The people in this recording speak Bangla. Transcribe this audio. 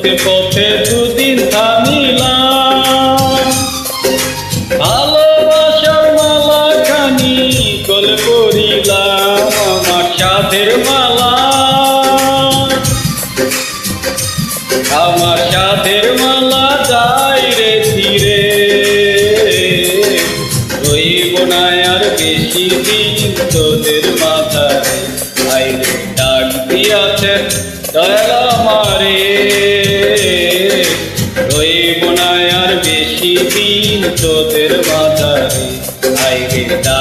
পথে পথে দুদিন থামিলাম, ভালোবাসার মালা খানি গলে পড়িলাম, আমার সাধের মালা, আমার সাধের মালা যাই রে ধীরে, রইব না আর বেশি দিন তোদের মাথায়, আইরে ডাক দিয়াছেন দয়াল আমারে।